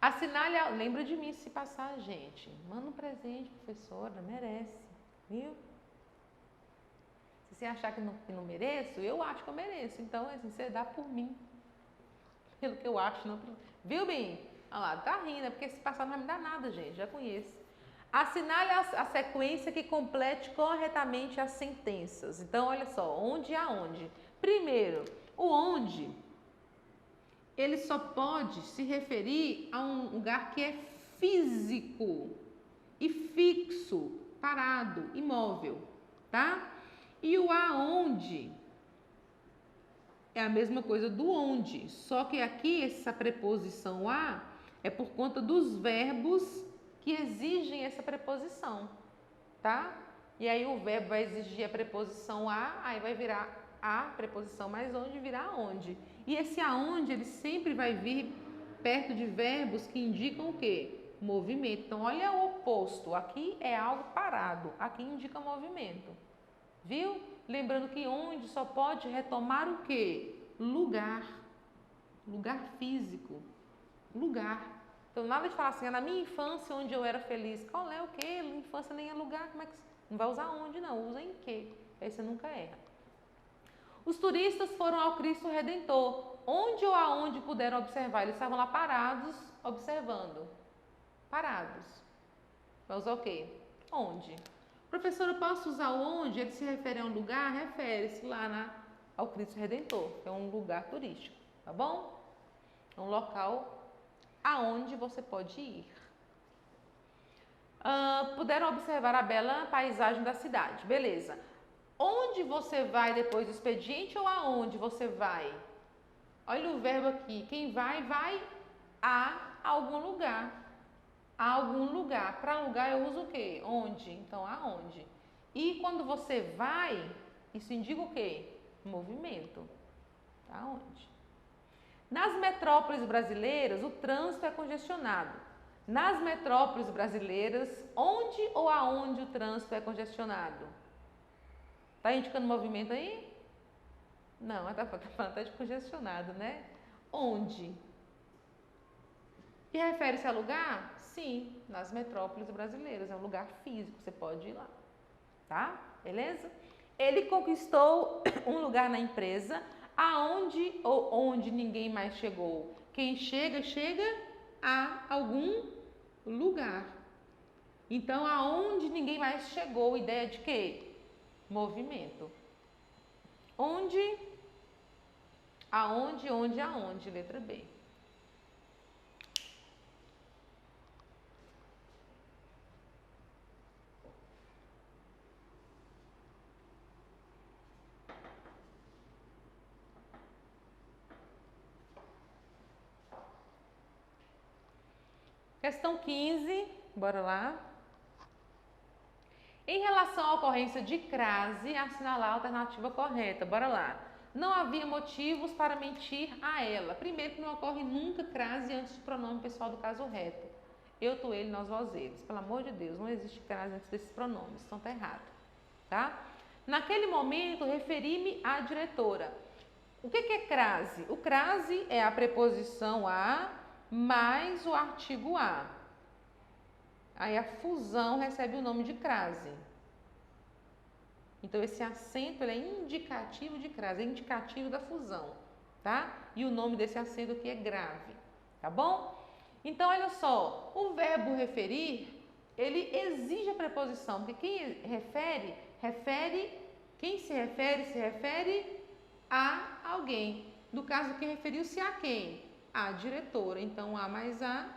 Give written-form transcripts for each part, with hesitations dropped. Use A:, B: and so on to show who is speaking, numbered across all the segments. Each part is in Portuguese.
A: Assinale, lembra de mim se passar, gente. Manda um presente, professora, merece, viu? Se você achar que não mereço, eu acho que eu mereço. Então, assim, você dá por mim. Pelo que eu acho, não pelo... Viu, Bim? Olha lá, tá rindo, é porque se passar não vai me dar nada, gente, já conheço. Assinale a sequência que complete corretamente as sentenças. Então, olha só, onde e aonde. Primeiro, o onde, ele só pode se referir a um lugar que é físico e fixo, parado, imóvel, tá? E o aonde é a mesma coisa do onde, só que aqui essa preposição a é por conta dos verbos que exigem essa preposição, tá? E aí o verbo vai exigir a preposição a, aí vai virar a preposição mais onde virar onde. E esse aonde ele sempre vai vir perto de verbos que indicam o quê? Movimento. Então olha o oposto, aqui é algo parado, aqui indica movimento. Viu? Lembrando que onde só pode retomar o quê? Lugar. Lugar físico. Lugar. Então, nada de falar assim, é na minha infância onde eu era feliz. Qual é o quê? Infância nem é lugar. Como é que... Não vai usar onde, não. Usa em quê? Aí você nunca erra. Os turistas foram ao Cristo Redentor. Onde ou aonde puderam observar? Eles estavam lá parados, observando. Parados. Vai usar o quê? Onde? Professor, eu posso usar o onde? Ele se refere a um lugar? Refere-se lá ao Cristo Redentor, que é um lugar turístico, tá bom? É um local aonde você pode ir. Puderam observar a bela paisagem da cidade, beleza. Onde você vai depois do expediente ou aonde você vai? Olha o verbo aqui, quem vai a algum lugar. A algum lugar. Para lugar eu uso o quê? Onde? Então, aonde? E quando você vai, isso indica o quê? Movimento. Aonde? Nas metrópoles brasileiras, o trânsito é congestionado. Nas metrópoles brasileiras, onde ou aonde o trânsito é congestionado? Tá indicando movimento aí? Não, tá falando até de congestionado, né? Onde? E refere-se a lugar? Sim, nas metrópoles brasileiras. É um lugar físico, você pode ir lá. Tá? Beleza? Ele conquistou um lugar na empresa aonde ou onde ninguém mais chegou. Quem chega, chega a algum lugar. Então, aonde ninguém mais chegou, ideia de quê? Movimento. Onde, aonde, onde, aonde, letra B. Questão 15, bora lá. Em relação à ocorrência de crase, assinalar a alternativa correta. Bora lá. Não havia motivos para mentir a ela. Primeiro que não ocorre nunca crase antes do pronome pessoal do caso reto. Eu, tu, ele, nós, vós, eles. Pelo amor de Deus, não existe crase antes desses pronomes. Então tá errado. Tá? Naquele momento, referi-me à diretora. O que é crase? O crase é a preposição a mais o artigo a. Aí a fusão recebe o nome de crase. Então esse acento ele é indicativo de crase, é indicativo da fusão, tá? E o nome desse acento aqui é grave, tá bom? Então olha só, o verbo referir, ele exige a preposição, porque quem refere, quem se refere a alguém. No caso aqui referiu-se a quem? A diretora, então a mais a.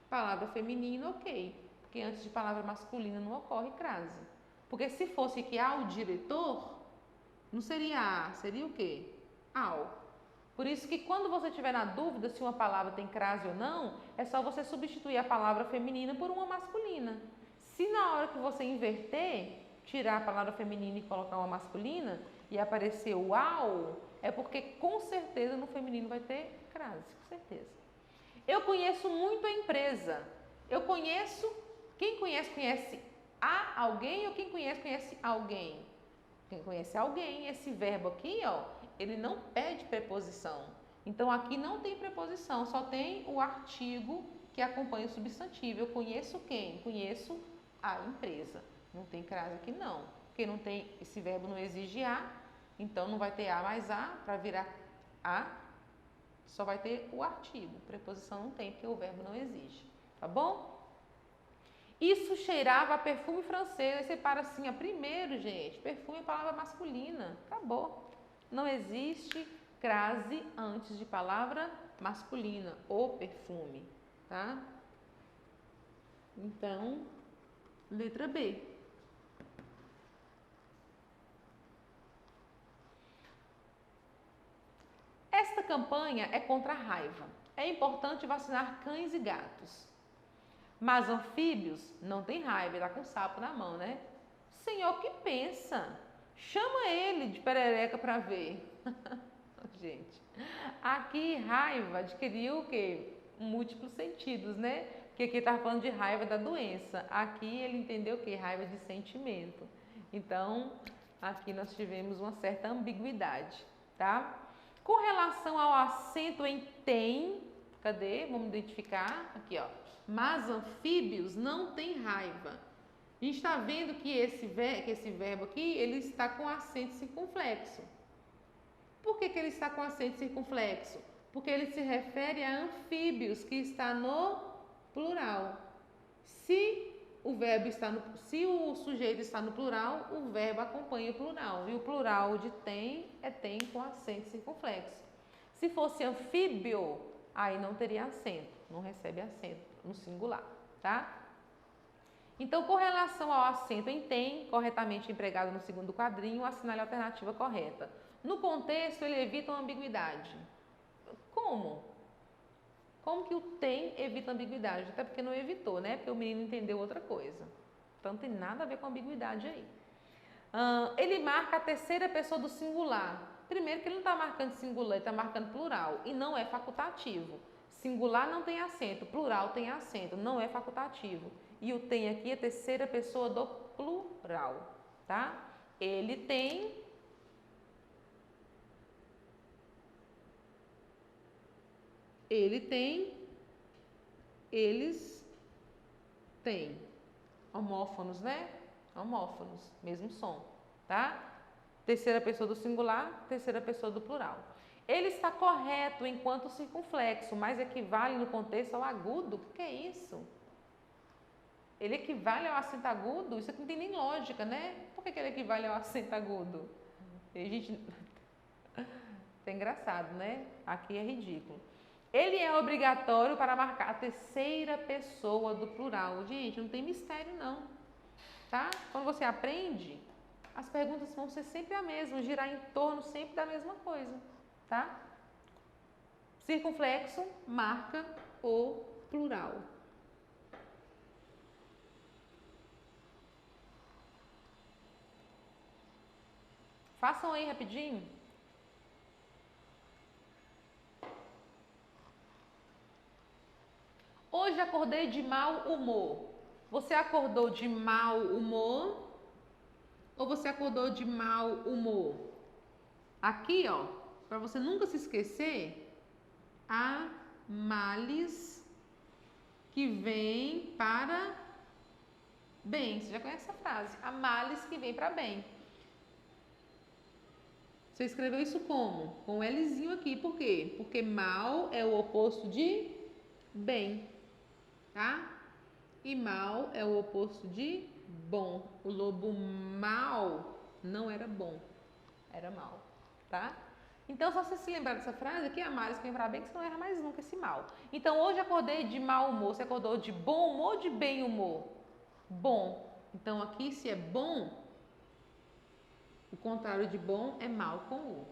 A: Palavra feminina, ok. Porque antes de palavra masculina não ocorre crase. Porque se fosse que ao diretor, não seria a, seria o quê? Ao. Por isso que quando você estiver na dúvida se uma palavra tem crase ou não, é só você substituir a palavra feminina por uma masculina. Se na hora que você inverter, tirar a palavra feminina e colocar uma masculina, e aparecer o ao, é porque com certeza no feminino vai ter crase, com certeza. Eu conheço muito a empresa. Eu conheço, quem conhece a alguém ou quem conhece alguém? Quem conhece alguém, esse verbo aqui, ó, ele não pede preposição. Então, aqui não tem preposição, só tem o artigo que acompanha o substantivo. Eu conheço quem? Conheço a empresa. Não tem crase aqui não, porque não tem, esse verbo não exige a, então não vai ter a mais a, para virar a, só vai ter o artigo. Preposição não tem, porque o verbo não exige, tá bom? Isso cheirava a perfume francês. Aí você para assim, primeiro, gente, perfume é palavra masculina, acabou. Não existe crase antes de palavra masculina, o perfume, tá? Então, letra B. Esta campanha é contra a raiva. É importante vacinar cães e gatos. Mas anfíbios não tem raiva, ele tá com o sapo na mão, né? Senhor, que pensa? Chama ele de perereca para ver. Gente, aqui raiva adquiriu o quê? Múltiplos sentidos, né? Porque aqui tá falando de raiva da doença. Aqui ele entendeu o quê? Raiva de sentimento. Então, aqui nós tivemos uma certa ambiguidade, tá? Com relação ao acento em tem, cadê? Vamos identificar. Aqui, ó. Mas anfíbios não têm raiva. A gente está vendo que esse verbo aqui, ele está com acento circunflexo. Por que ele está com acento circunflexo? Porque ele se refere a anfíbios, que está no plural. Se o sujeito está no plural, o verbo acompanha o plural. E o plural de tem é tem com acento circunflexo. Se fosse anfíbio, aí não teria acento, não recebe acento no singular, tá? Então, com relação ao acento em tem, corretamente empregado no segundo quadrinho, assinale a alternativa correta. No contexto, ele evita uma ambiguidade. Como? Como que o tem evita ambiguidade? Até porque não evitou, né? Porque o menino entendeu outra coisa. Então, não tem nada a ver com ambiguidade aí. Ele marca a terceira pessoa do singular. Primeiro que ele não está marcando singular, ele está marcando plural. E não é facultativo. Singular não tem acento, plural tem acento, não é facultativo. E o tem aqui é terceira pessoa do plural, tá? Ele tem. Ele tem. Eles têm. Homófonos, né? Homófonos, mesmo som, tá? Terceira pessoa do singular, terceira pessoa do plural. Ele está correto enquanto circunflexo, mas equivale no contexto ao agudo. O que é isso? Ele equivale ao acento agudo? Isso aqui não tem nem lógica, né? Por que ele equivale ao acento agudo? E a gente... É engraçado, né? Aqui é ridículo. Ele é obrigatório para marcar a terceira pessoa do plural. Gente, não tem mistério não, tá? Quando você aprende, as perguntas vão ser sempre a mesma, girar em torno sempre da mesma coisa, tá? Circunflexo marca o plural. Façam aí rapidinho. Hoje acordei de mau humor. Você acordou de mau humor ou você acordou de mau humor? Aqui, ó, para você nunca se esquecer, há males que vêm para bem. Você já conhece essa frase? Há males que vêm para bem. Você escreveu isso como? Com um Lzinho aqui. Por quê? Porque mal é o oposto de bem, tá? E mal é o oposto de bom. O lobo mau não era bom, era mal, tá? Então, só você se lembrar dessa frase aqui, há males que vêm para bem, que você não erra mais nunca esse mal. Então, hoje acordei de mau humor. Você acordou de bom humor ou de bem humor? Bom. Então, aqui, se é bom, o contrário de bom é mal com U.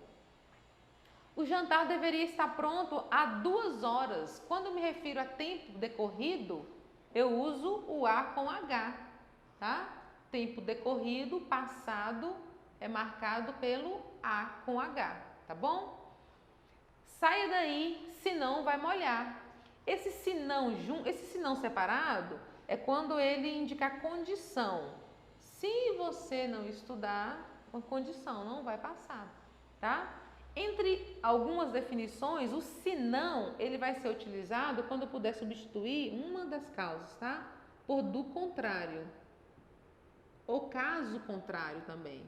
A: O jantar deveria estar pronto há 2 horas. Quando me refiro a tempo decorrido, eu uso o A com H, tá? Tempo decorrido, passado, é marcado pelo A com H, tá bom? Saia daí, senão vai molhar. Esse senão separado é quando ele indica condição. Se você não estudar, uma condição não vai passar, tá? Entre algumas definições, o senão, ele vai ser utilizado quando puder substituir uma das causas, tá? Por do contrário. Ou caso contrário também.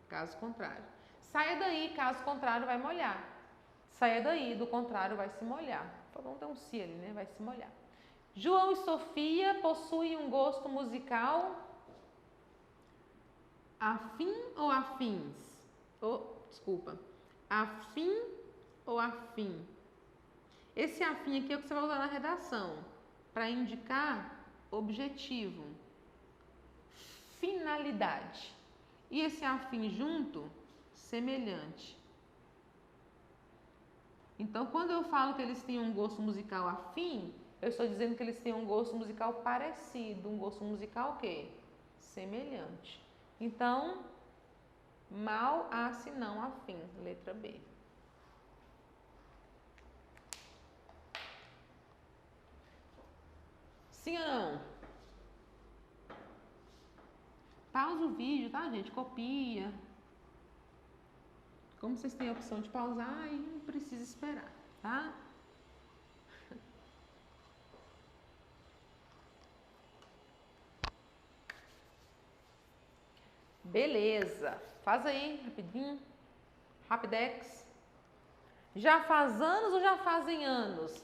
A: Caso contrário. Saia daí, caso contrário, vai molhar. Saia daí, do contrário, vai se molhar. Vamos ter um si ali, né? Vai se molhar. João e Sofia possuem um gosto musical afim ou afins? Desculpa. Afim ou afim? Esse afim aqui é o que você vai usar na redação para indicar objetivo, finalidade. E esse afim junto, semelhante. Então, quando eu falo que eles têm um gosto musical afim, eu estou dizendo que eles têm um gosto musical parecido. Um gosto musical o quê? Semelhante. Então, mal a se não afim. Letra B. Sim ou não? Pausa o vídeo, tá, gente? Copia. Como vocês têm a opção de pausar, aí não precisa esperar, tá? Beleza. Faz aí, rapidinho. Rapidex. Já faz anos ou já fazem anos?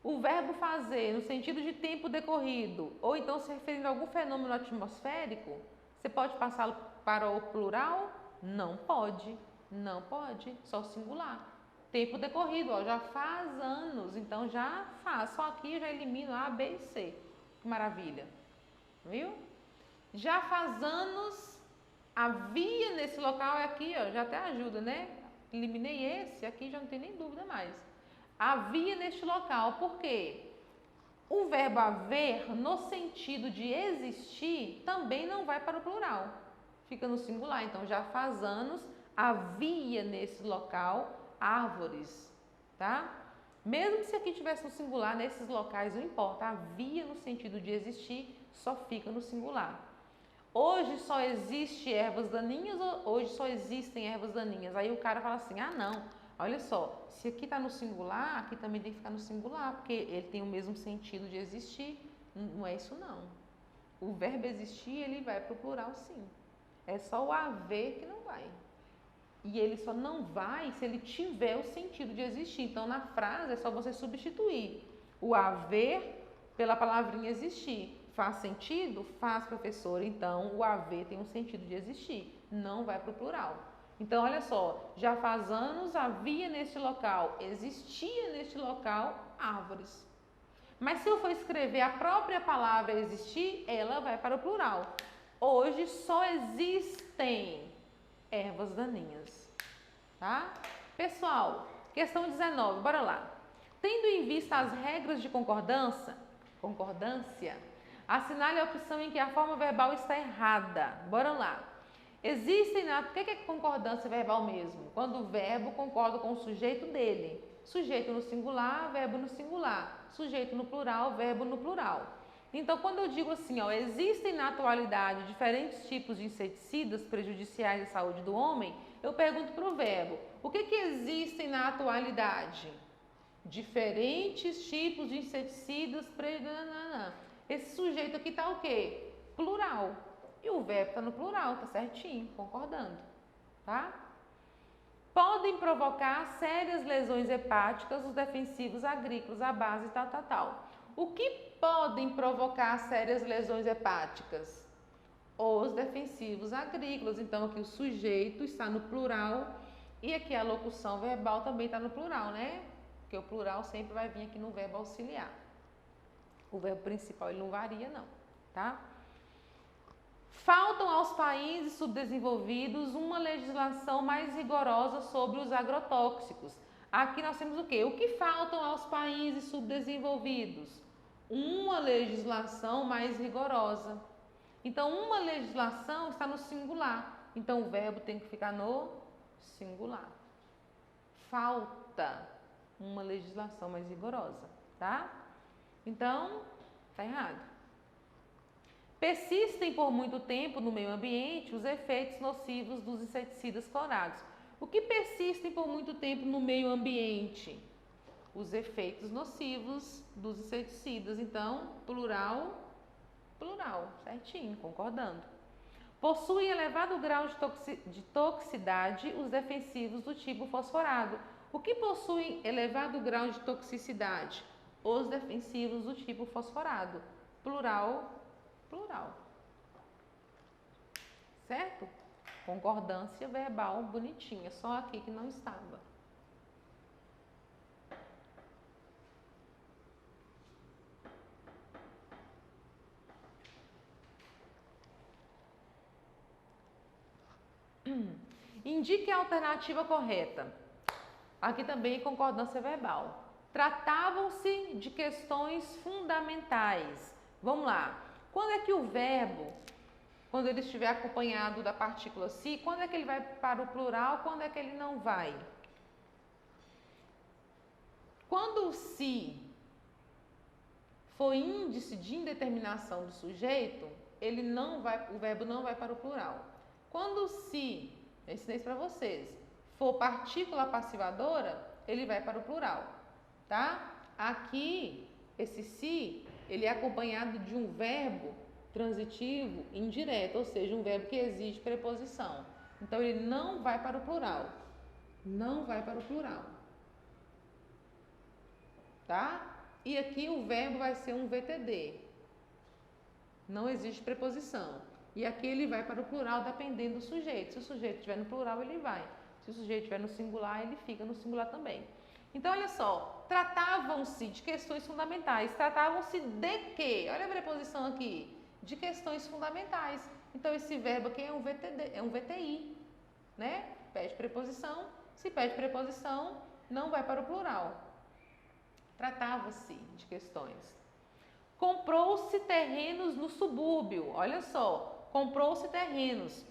A: O verbo fazer, no sentido de tempo decorrido, ou então se referindo a algum fenômeno atmosférico, você pode passá-lo para o plural? Não pode. Não pode. Só singular. Tempo decorrido, ó, já faz anos, então já faz. Só aqui eu já elimino A, B e C. Que maravilha. Viu? Já faz anos, havia nesse local, é aqui, ó, já até ajuda, né? Eliminei esse, aqui já não tem nem dúvida mais. Havia neste local, por quê? O verbo haver, no sentido de existir, também não vai para o plural. Fica no singular. Então, já faz anos, havia nesse local árvores, tá? Mesmo se aqui tivesse no singular, nesses locais não importa. Havia no sentido de existir, só fica no singular. Hoje só existe ervas daninhas ou hoje só existem ervas daninhas? Aí o cara fala assim, ah não, olha só, se aqui está no singular, aqui também tem que ficar no singular, porque ele tem o mesmo sentido de existir. Não é isso não. O verbo existir, ele vai para o plural sim. É só o haver que não vai. E ele só não vai se ele tiver o sentido de existir. Então na frase é só você substituir o haver pela palavrinha existir. Faz sentido? Faz, professor. Então, o haver tem um sentido de existir. Não vai para o plural. Então, olha só. Já faz anos havia neste local, existia neste local árvores. Mas se eu for escrever a própria palavra existir, ela vai para o plural. Hoje só existem ervas daninhas. Tá? Pessoal, questão 19. Bora lá. Tendo em vista as regras de concordância, assinale a opção em que a forma verbal está errada. Bora lá. Existem, o que é concordância verbal mesmo? Quando o verbo concorda com o sujeito dele. Sujeito no singular, verbo no singular. Sujeito no plural, verbo no plural. Então, quando eu digo assim, ó, existem na atualidade diferentes tipos de inseticidas prejudiciais à saúde do homem, eu pergunto para o verbo, o que existem na atualidade? Diferentes tipos de inseticidas prejudiciais. Esse sujeito aqui está o quê? Plural. E o verbo está no plural, está certinho, concordando. Tá? Podem provocar sérias lesões hepáticas os defensivos agrícolas à base tal. O que podem provocar sérias lesões hepáticas? Os defensivos agrícolas. Então, aqui o sujeito está no plural e aqui a locução verbal também está no plural, né? Porque o plural sempre vai vir aqui no verbo auxiliar. O verbo principal ele não varia, não, tá? Faltam aos países subdesenvolvidos uma legislação mais rigorosa sobre os agrotóxicos. Aqui nós temos o quê? O que faltam aos países subdesenvolvidos? Uma legislação mais rigorosa. Então, uma legislação está no singular. Então, o verbo tem que ficar no singular. Falta uma legislação mais rigorosa, tá? Então, tá errado. Persistem por muito tempo no meio ambiente os efeitos nocivos dos inseticidas clonados. O que persistem por muito tempo no meio ambiente? Os efeitos nocivos dos inseticidas. Então, plural, plural, certinho, concordando. Possuem elevado grau de toxicidade os defensivos do tipo fosforado. O que possuem elevado grau de toxicidade? Os defensivos do tipo fosforado. Plural, plural. Certo? Concordância verbal bonitinha, só aqui que não estava. Indique a alternativa correta. Aqui também concordância verbal. Tratavam-se de questões fundamentais. Vamos lá. Quando é que o verbo, quando ele estiver acompanhado da partícula se, quando é que ele vai para o plural, quando é que ele não vai? Quando o se for índice de indeterminação do sujeito, o verbo não vai para o plural. Quando o se, eu ensinei isso para vocês, for partícula passivadora, ele vai para o plural, tá? Aqui, esse se, ele é acompanhado de um verbo transitivo indireto, ou seja, um verbo que exige preposição. Então, ele não vai para o plural. Não vai para o plural. Tá? E aqui o verbo vai ser um VTD. Não existe preposição. E aqui ele vai para o plural dependendo do sujeito. Se o sujeito estiver no plural, ele vai. Se o sujeito estiver no singular, ele fica no singular também. Então, olha só. Tratavam-se de questões fundamentais. Tratavam-se de quê? Olha a preposição aqui. De questões fundamentais. Então, esse verbo aqui é um VTD, é um VTI. Né? Pede preposição. Se pede preposição, não vai para o plural. Tratava-se de questões. Comprou-se terrenos no subúrbio. Olha só, comprou-se terrenos.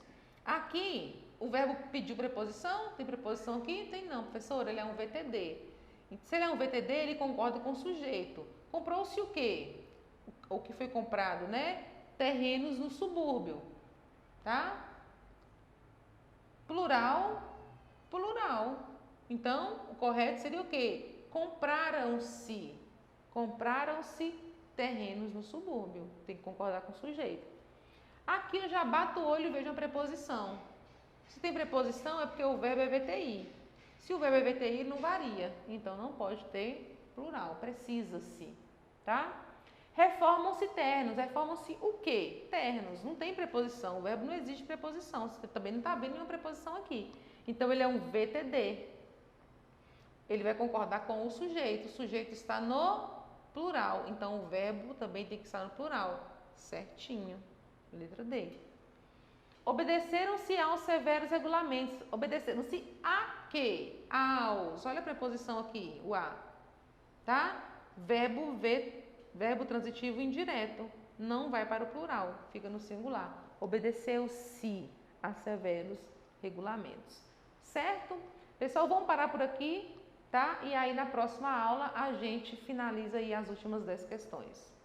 A: Aqui, o verbo pediu preposição? Tem preposição aqui? Tem não, professora, ele é um VTD. Se ele é um VTD, ele concorda com o sujeito. Comprou-se o quê? O que foi comprado, né? Terrenos no subúrbio. Tá? Plural, plural. Então, o correto seria o quê? Compraram-se terrenos no subúrbio. Tem que concordar com o sujeito. Aqui eu já bato o olho e vejo uma preposição. Se tem preposição é porque o verbo é VTI. Se o verbo é VTI, não varia. Então, não pode ter plural. Precisa-se. Tá? Reformam-se ternos. Reformam-se o quê? Ternos. Não tem preposição. O verbo não existe preposição. Você também não está vendo nenhuma preposição aqui. Então, ele é um VTD. Ele vai concordar com o sujeito. O sujeito está no plural. Então, o verbo também tem que estar no plural. Certinho. Letra D. Obedeceram-se aos severos regulamentos. Obedeceram-se a quê? Aos. Olha a preposição aqui, o a. Tá? Verbo transitivo indireto. Não vai para o plural. Fica no singular. Obedeceu-se a severos regulamentos. Certo? Pessoal, vamos parar por aqui. Tá? E aí, na próxima aula, a gente finaliza aí as últimas 10 questões.